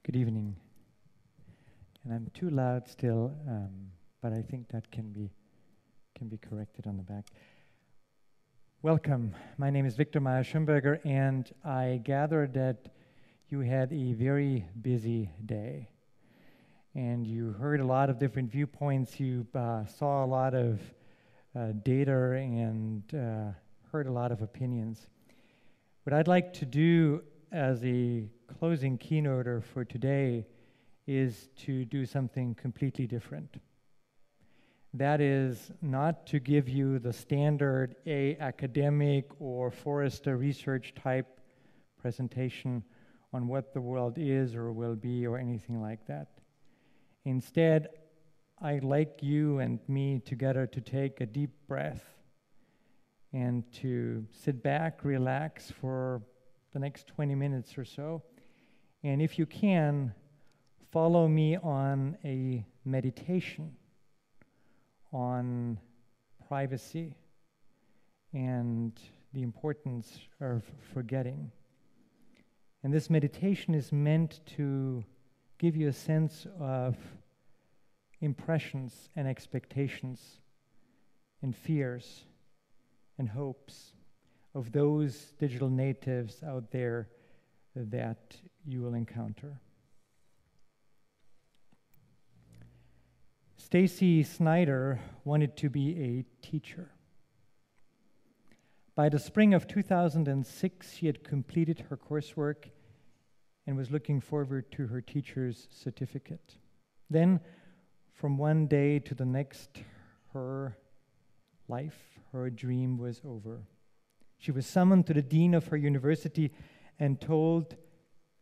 Good evening. And I'm too loud still, but I think that can be corrected on the back. Welcome. My name is Viktor Mayer-Schönberger, and I gather that you had a very busy day. And you heard a lot of different viewpoints. You saw a lot of data and heard a lot of opinions. What I'd like to do as a closing keynoter for today is to do something completely different. That is not to give you the standard academic or Forrester research type presentation on what the world is or will be or anything like that. Instead, I'd like you and me together to take a deep breath and to sit back, relax for the next 20 minutes or so. And if you can, follow me on a meditation on privacy and the importance of forgetting. And this meditation is meant to give you a sense of impressions and expectations and fears and hopes of those digital natives out there that you will encounter. Stacy Snyder wanted to be a teacher. By the spring of 2006, she had completed her coursework and was looking forward to her teacher's certificate. Then, from one day to the next, her dream was over. She was summoned to the dean of her university and told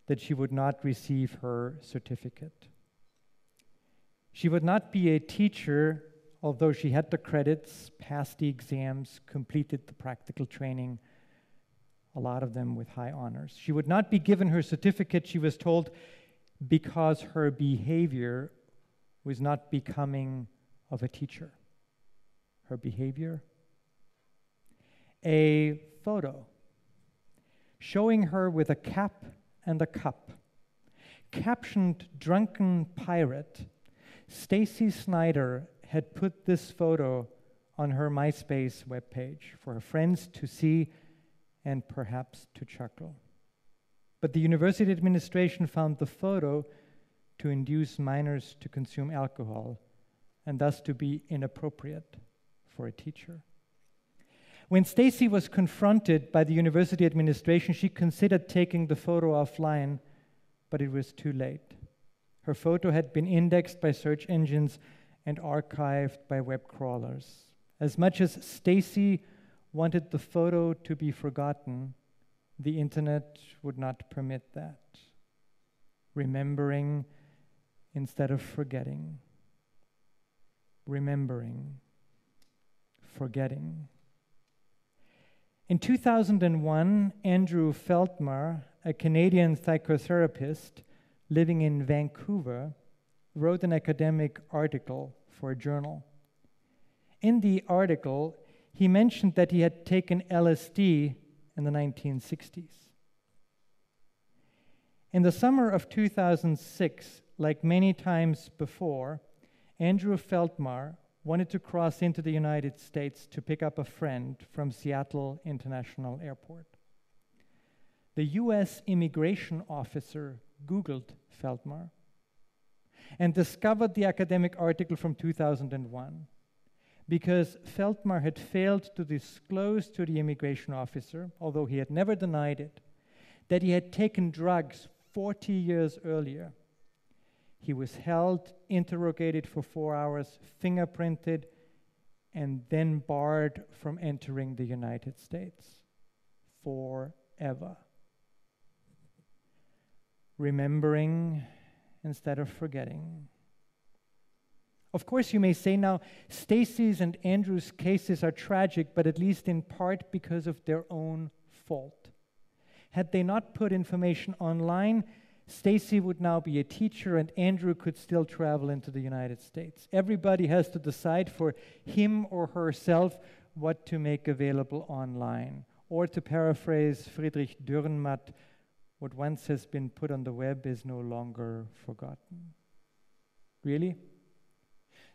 that she would not receive her certificate. She would not be a teacher, although she had the credits, passed the exams, completed the practical training, a lot of them with high honors. She would not be given her certificate, she was told, because her behavior was not becoming of a teacher. Her behavior? A photo showing her with a cap and a cup, captioned "Drunken Pirate." Stacy Snyder had put this photo on her MySpace webpage for her friends to see and perhaps to chuckle. But the university administration found the photo to induce minors to consume alcohol and thus to be inappropriate for a teacher. When Stacy was confronted by the university administration, she considered taking the photo offline, but it was too late. Her photo had been indexed by search engines and archived by web crawlers. As much as Stacy wanted the photo to be forgotten, the internet would not permit that. Remembering instead of forgetting. Remembering. Forgetting. In 2001, Andrew Feldmar, a Canadian psychotherapist living in Vancouver, wrote an academic article for a journal. In the article, he mentioned that he had taken LSD in the 1960s. In the summer of 2006, like many times before, Andrew Feldmar wanted to cross into the United States to pick up a friend from Seattle International Airport. The US immigration officer Googled Feldmar and discovered the academic article from 2001 because Feldmar had failed to disclose to the immigration officer, although he had never denied it, that he had taken drugs 40 years earlier. He was held, interrogated for 4 hours, fingerprinted, and then barred from entering the United States forever. Remembering instead of forgetting. Of course, you may say now, Stacy's and Andrew's cases are tragic, but at least in part because of their own fault. Had they not put information online, Stacy would now be a teacher and Andrew could still travel into the United States. Everybody has to decide for him or herself what to make available online. Or to paraphrase Friedrich Dürrenmatt, what once has been put on the web is no longer forgotten. Really?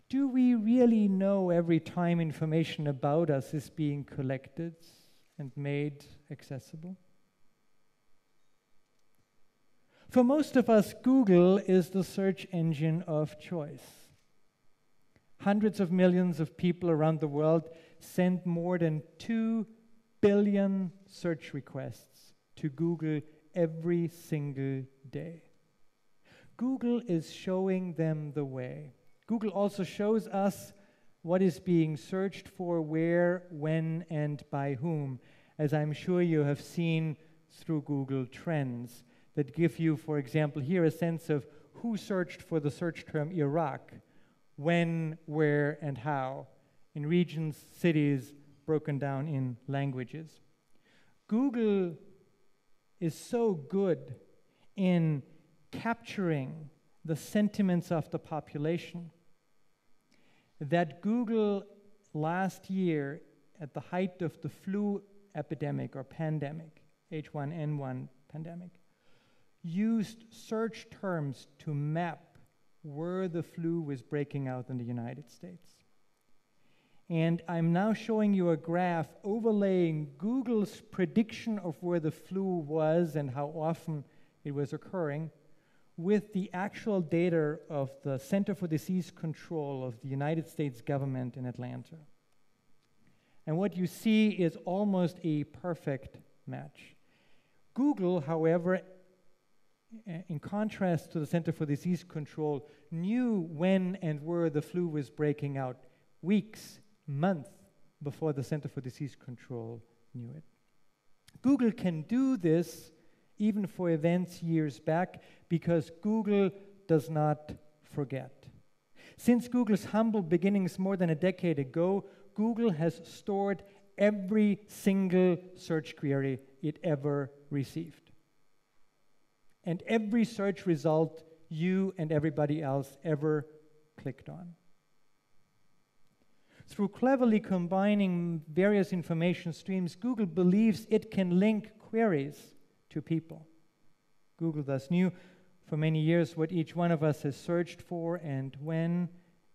Do we really know every time information about us is being collected and made accessible? For most of us, Google is the search engine of choice. Hundreds of millions of people around the world send more than 2 billion search requests to Google every single day. Google is showing them the way. Google also shows us what is being searched for, where, when, and by whom, as I'm sure you have seen through Google Trends that give you, for example, here a sense of who searched for the search term Iraq, when, where, and how, in regions, cities, broken down in languages. Google is so good in capturing the sentiments of the population that Google last year, at the height of the flu epidemic or pandemic, H1N1 pandemic, used search terms to map where the flu was breaking out in the United States. And I'm now showing you a graph overlaying Google's prediction of where the flu was and how often it was occurring with the actual data of the Center for Disease Control of the United States government in Atlanta. And what you see is almost a perfect match. Google, however, in contrast to the Center for Disease Control, knew when and where the flu was breaking out weeks, months before the Center for Disease Control knew it. Google can do this even for events years back because Google does not forget. Since Google's humble beginnings more than a decade ago, Google has stored every single search query it ever received. And every search result you and everybody else ever clicked on. Through cleverly combining various information streams, Google believes it can link queries to people. Google thus knew for many years what each one of us has searched for and when,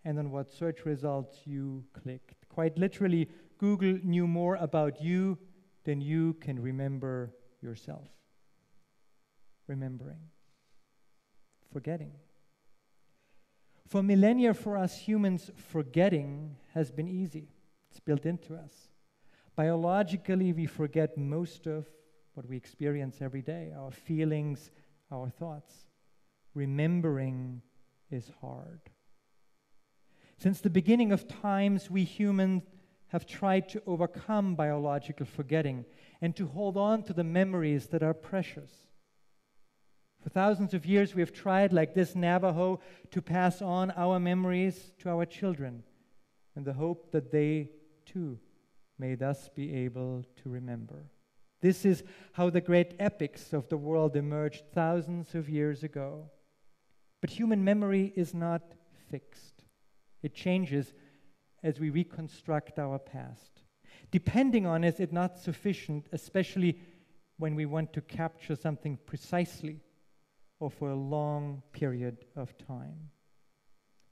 and on what search results you clicked. Quite literally, Google knew more about you than you can remember yourself. Remembering. Forgetting. For millennia, for us humans, forgetting has been easy. It's built into us. Biologically, we forget most of what we experience every day, our feelings, our thoughts. Remembering is hard. Since the beginning of times, we humans have tried to overcome biological forgetting and to hold on to the memories that are precious. For thousands of years, we have tried, like this Navajo, to pass on our memories to our children in the hope that they, too, may thus be able to remember. This is how the great epics of the world emerged thousands of years ago. But human memory is not fixed. It changes as we reconstruct our past. Depending on it is not sufficient, especially when we want to capture something precisely or for a long period of time.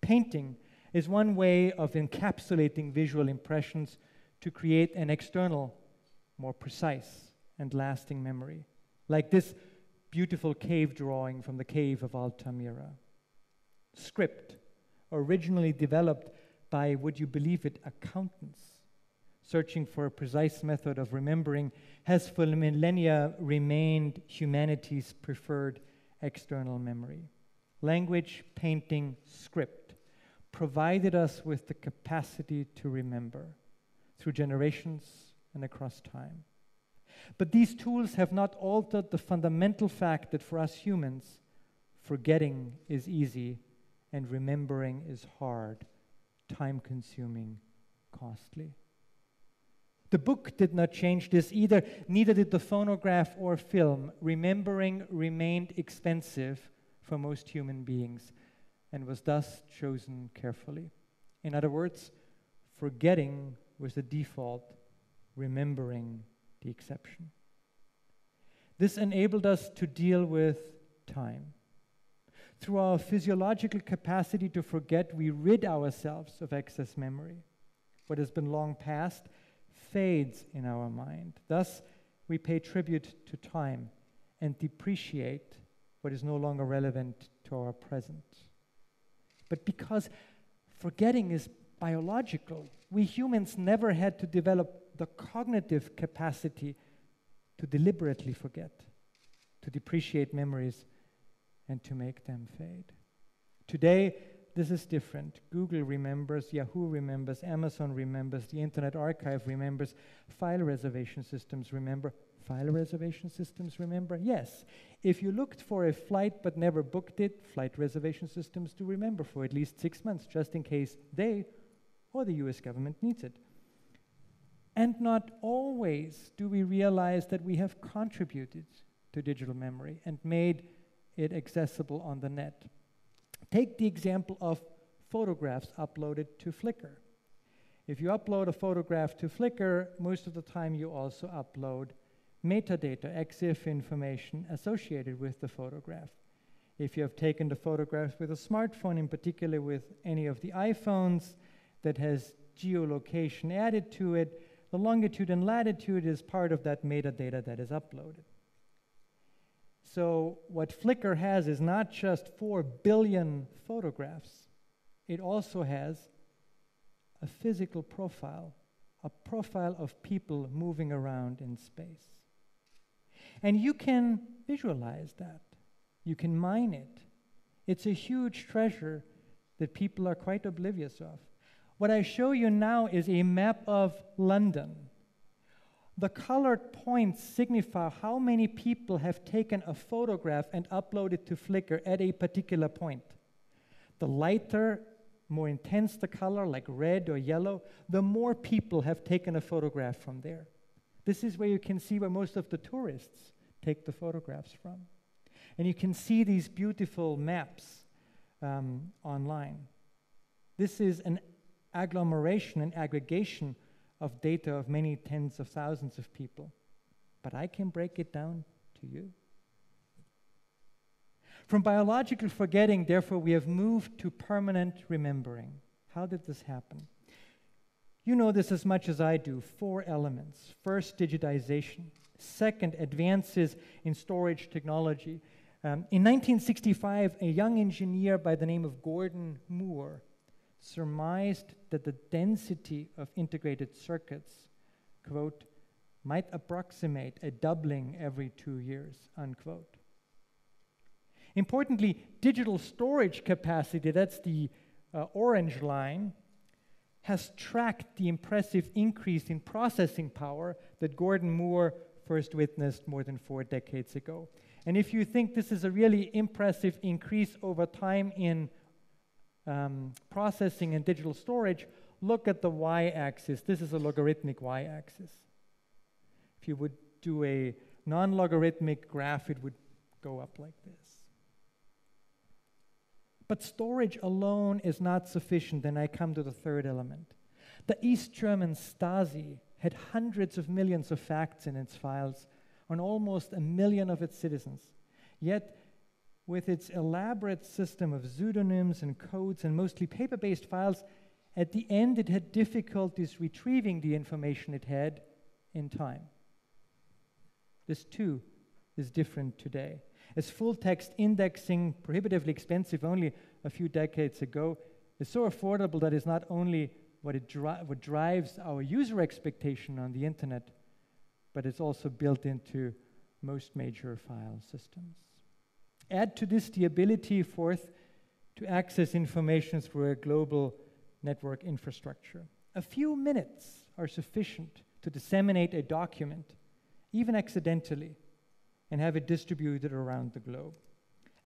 Painting is one way of encapsulating visual impressions to create an external, more precise and lasting memory, like this beautiful cave drawing from the cave of Altamira. Script, originally developed by, would you believe it, accountants searching for a precise method of remembering, has for millennia remained humanity's preferred external memory. Language, painting, script provided us with the capacity to remember through generations and across time. But these tools have not altered the fundamental fact that for us humans, forgetting is easy and remembering is hard, time-consuming, costly. The book did not change this either, neither did the phonograph or film. Remembering remained expensive for most human beings and was thus chosen carefully. In other words, forgetting was the default, remembering the exception. This enabled us to deal with time. Through our physiological capacity to forget, we rid ourselves of excess memory. What has been long past fades in our mind. Thus, we pay tribute to time and depreciate what is no longer relevant to our present. But because forgetting is biological, we humans never had to develop the cognitive capacity to deliberately forget, to depreciate memories, and to make them fade. Today, this is different. Google remembers, Yahoo remembers, Amazon remembers, the Internet Archive remembers, file reservation systems remember. File reservation systems remember? Yes. If you looked for a flight but never booked it, flight reservation systems do remember for at least 6 months, just in case they or the US government needs it. And not always do we realize that we have contributed to digital memory and made it accessible on the net. Take the example of photographs uploaded to Flickr. If you upload a photograph to Flickr, most of the time you also upload metadata, EXIF information associated with the photograph. If you have taken the photograph with a smartphone, in particular with any of the iPhones that has geolocation added to it, the longitude and latitude is part of that metadata that is uploaded. So what Flickr has is not just 4 billion photographs, it also has a physical profile, a profile of people moving around in space. And you can visualize that. You can mine it. It's a huge treasure that people are quite oblivious of. What I show you now is a map of London. The colored points signify how many people have taken a photograph and uploaded to Flickr at a particular point. The lighter, more intense the color, like red or yellow, the more people have taken a photograph from there. This is where you can see where most of the tourists take the photographs from. And you can see these beautiful maps online. This is an agglomeration and aggregation of data of many tens of thousands of people. But I can break it down to you. From biological forgetting, therefore, we have moved to permanent remembering. How did this happen? You know this as much as I do. 4 elements. First, digitization. Second, advances in storage technology. In 1965, a young engineer by the name of Gordon Moore surmised that the density of integrated circuits, quote, might approximate a doubling every 2 years, unquote. Importantly, digital storage capacity, that's the orange line, has tracked the impressive increase in processing power that Gordon Moore first witnessed more than 4 decades ago. And if you think this is a really impressive increase over time in processing and digital storage, look at the y-axis. This is a logarithmic y-axis. If you would do a non-logarithmic graph, it would go up like this. But storage alone is not sufficient, and I come to the third element. The East German Stasi had hundreds of millions of facts in its files on almost 1 million of its citizens. Yet, with its elaborate system of pseudonyms and codes and mostly paper-based files, at the end it had difficulties retrieving the information it had in time. This too is different today. As full-text indexing, prohibitively expensive only a few decades ago, is so affordable that it's not only what drives our user expectation on the internet, but it's also built into most major file systems. Add to this the ability, fourth, to access information through a global network infrastructure. A few minutes are sufficient to disseminate a document, even accidentally, and have it distributed around the globe.